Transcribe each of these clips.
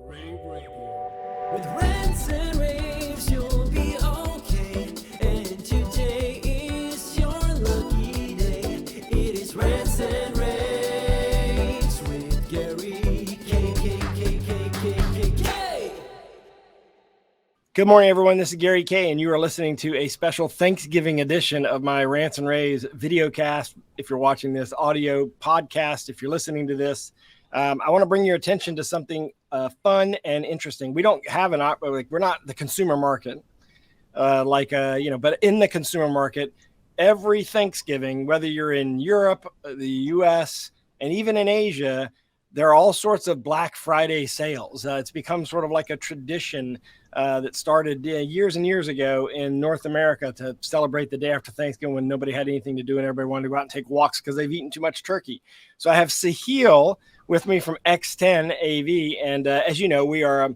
rAVe Radio. With rants and raves, you'll be okay. And today is your lucky day. It is rants and raves with Gary K. Good morning, everyone. This is Gary K, and you are listening to a special Thanksgiving edition of my Rants and Raves videocast. If you're watching this audio podcast, if you're listening to this, I want to bring your attention to something fun and interesting. We don't have we're not the consumer market, but in the consumer market, every Thanksgiving, whether you're in Europe, the US, and even in Asia, there are all sorts of Black Friday sales. It's become sort of like a tradition that started years and years ago in North America to celebrate the day after Thanksgiving when nobody had anything to do and everybody wanted to go out and take walks because they've eaten too much turkey. So I have Sahil with me from XTEN-AV. And as you know, we are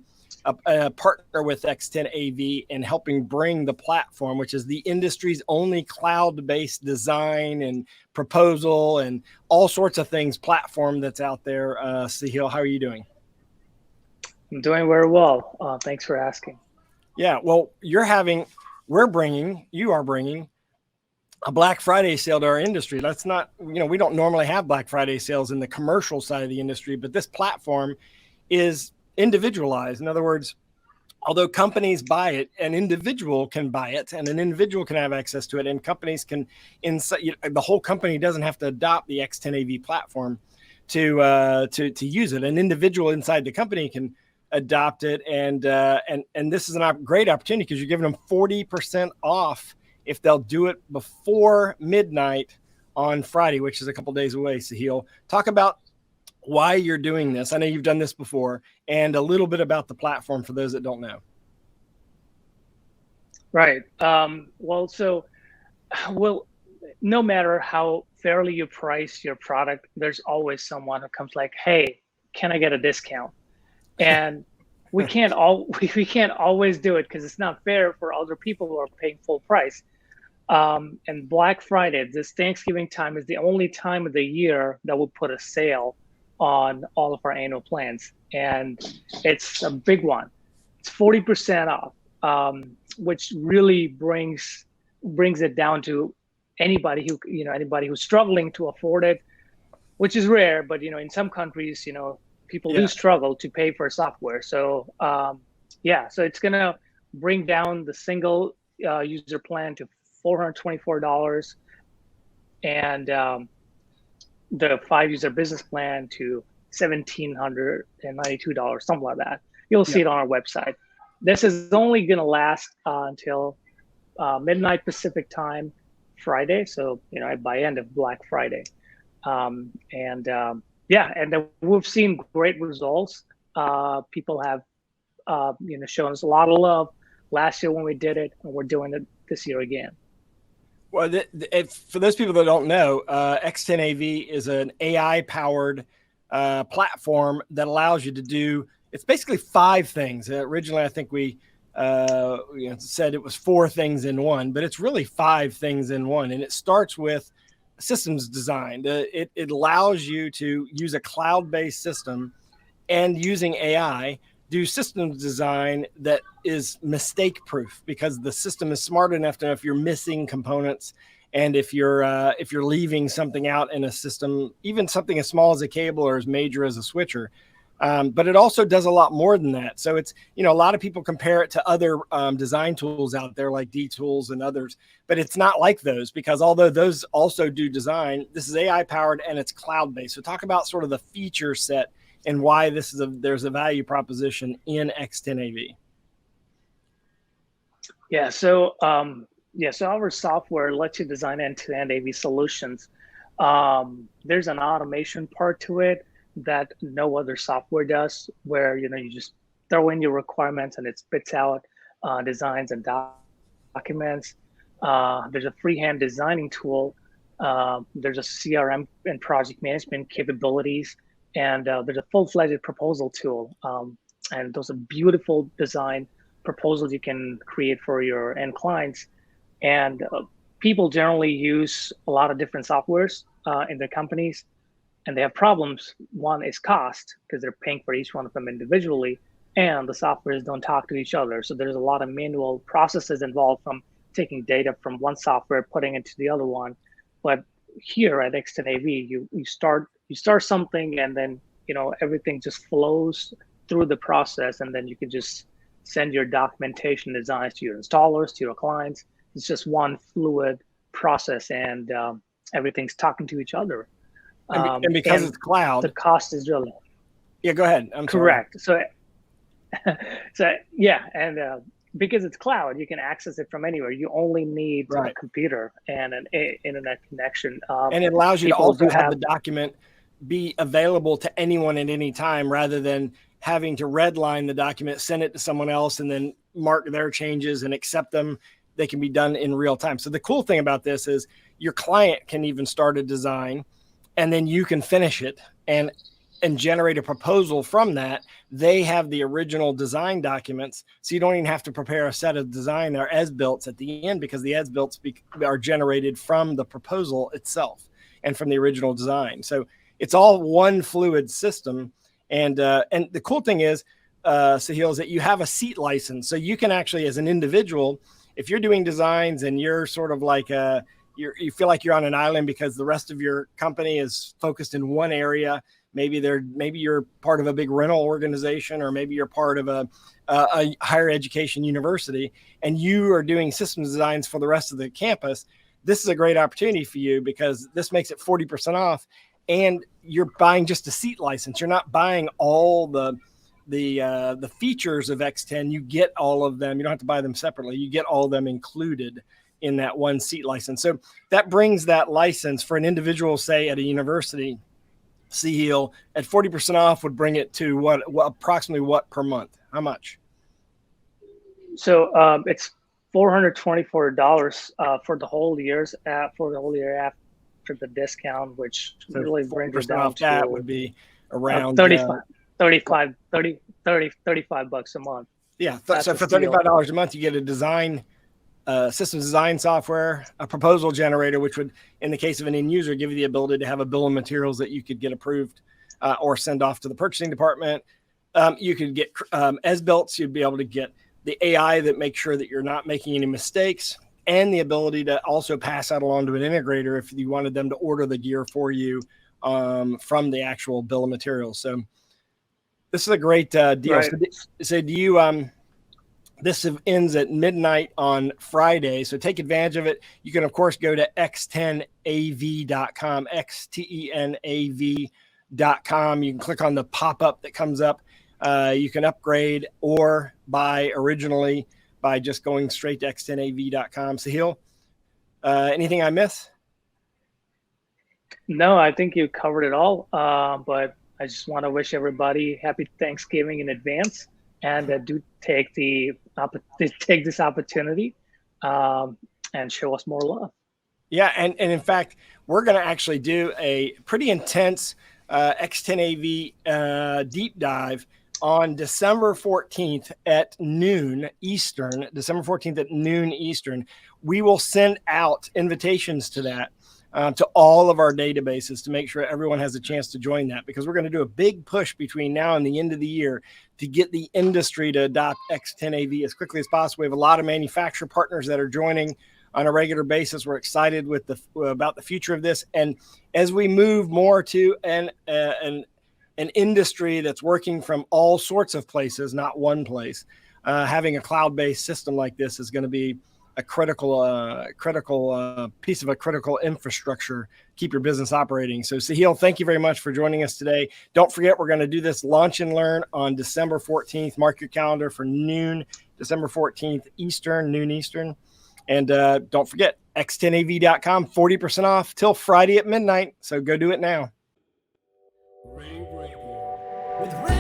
a partner with XTEN-AV in helping bring the platform, which is the industry's only cloud-based design and proposal and all sorts of things platform that's out there. Sahil, how are you doing? I'm doing very well. Thanks for asking. Yeah, well, you are bringing a Black Friday sale to our industry. That's not, we don't normally have Black Friday sales in the commercial side of the industry, but this platform is individualized. In other words, although companies buy it, an individual can buy it and an individual can have access to it, and companies can, the whole company doesn't have to adopt the XTEN-AV platform to use it. An individual inside the company can adopt it, and this is a great opportunity because you're giving them 40% off if they'll do it before midnight on Friday, which is a couple days away. Sahil, talk about why you're doing this. I know you've done this before, and a little bit about the platform for those that don't know. Right. No matter how fairly you price your product, there's always someone who comes like, "Hey, can I get a discount?" And we can't always do it because it's not fair for other people who are paying full price. And Black Friday, this Thanksgiving time, is the only time of the year that we'll put a sale on all of our annual plans, and it's a big one. It's 40% off, which really brings it down to anybody who's struggling to afford it, which is rare. But in some countries, people do struggle to pay for software. So so it's gonna bring down the single user plan to $424, and the 5-user business plan to $1,792, something like that. You'll see it on our website. This is only gonna last until midnight Pacific time, Friday. So by end of Black Friday, and then we've seen great results. People have shown us a lot of love last year when we did it, and we're doing it this year again. Well, for those people that don't know, XTEN-AV is an AI-powered platform that allows you to do, it's basically 5 things. Originally, I think we said it was 4 things in one, but it's really 5 things in one. And it starts with systems design. It allows you to use a cloud-based system and using AI do systems design that is mistake proof, because the system is smart enough to know if you're missing components and if you're leaving something out in a system, even something as small as a cable or as major as a switcher. But it also does a lot more than that. So it's, a lot of people compare it to other design tools out there like D-Tools and others, but it's not like those, because although those also do design, this is AI powered and it's cloud-based. So talk about sort of the feature set and why there's a value proposition in XTEN-AV. So our software lets you design end-to-end AV solutions. There's an automation part to it that no other software does, where you just throw in your requirements and it spits out designs and documents. There's a freehand designing tool. There's a CRM and project management capabilities, and there's a full-fledged proposal tool. And those are beautiful design proposals you can create for your end clients. And people generally use a lot of different softwares in their companies, and they have problems. One is cost, because they're paying for each one of them individually. and the softwares don't talk to each other. So there's a lot of manual processes involved, from taking data from one software, putting it to the other one. But here at XTEN-AV, you start something, and then everything just flows through the process, and then you can just send your documentation designs to your installers, to your clients. It's just one fluid process, and everything's talking to each other. And because it's cloud, the cost is really go ahead. I'm correct. Sorry. So yeah, and because it's cloud, you can access it from anywhere. You only need a computer and an internet connection. And it allows you to also have the document be available to anyone at any time, rather than having to redline the document, send it to someone else, and then mark their changes and accept them. They can be done in real time. So the cool thing about this is your client can even start a design, and then you can finish it and generate a proposal from that. They have the original design documents, so you don't even have to prepare a set of design or as-built at the end, because the as-built are generated from the proposal itself and from the original design. So it's all one fluid system. And the cool thing is, Sahil, is that you have a seat license. So you can actually, as an individual, if you're doing designs and you're sort of like you feel like you're on an island because the rest of your company is focused in one area. Maybe you're part of a big rental organization, or maybe you're part of a higher education university, and you are doing systems designs for the rest of the campus. This is a great opportunity for you, because this makes it 40% off, and you're buying just a seat license. You're not buying all the features of XTEN. You get all of them. You don't have to buy them separately. You get all of them included in that one seat license. So that brings that license for an individual, say at a university, Sahil, at 40% off would bring it to what approximately what per month? How much? So it's $424 for the whole year after the discount, which really brings it down to that would be around 35 bucks a month. Yeah. So for $35 a month, you get a design systems design software, a proposal generator, which would, in the case of an end user, give you the ability to have a bill of materials that you could get approved or send off to the purchasing department. You could get as-built. You'd be able to get the AI that makes sure that you're not making any mistakes, and the ability to also pass that along to an integrator if you wanted them to order the gear for you from the actual bill of materials. So this is a great deal. Right. So do you this ends at midnight on Friday, so take advantage of it. You can, of course, go to XTEN-AV.com, XTEN-AV.com. You can click on the pop-up that comes up. You can upgrade or buy originally by just going straight to XTEN-AV.com. Sahil, anything I miss? No, I think you covered it all. But I just want to wish everybody happy Thanksgiving in advance. And do take this opportunity and show us more love. Yeah, and in fact, we're going to actually do a pretty intense XTEN-AV deep dive on December 14th at noon Eastern. December 14th at noon Eastern. We will send out invitations to that. To all of our databases to make sure everyone has a chance to join that, because we're going to do a big push between now and the end of the year to get the industry to adopt XTEN-AV as quickly as possible. We have a lot of manufacturer partners that are joining on a regular basis. We're excited about the future of this. And as we move more to an industry that's working from all sorts of places, not one place, having a cloud-based system like this is going to be a critical piece of a critical infrastructure. Keep your business operating. So Sahil, thank you very much for joining us today. Don't forget, we're going to do this launch and learn on December 14th. Mark your calendar for noon, December 14th Eastern, noon Eastern. And don't forget, XTEN-AV.com, 40% off till Friday at midnight. So go do it now. With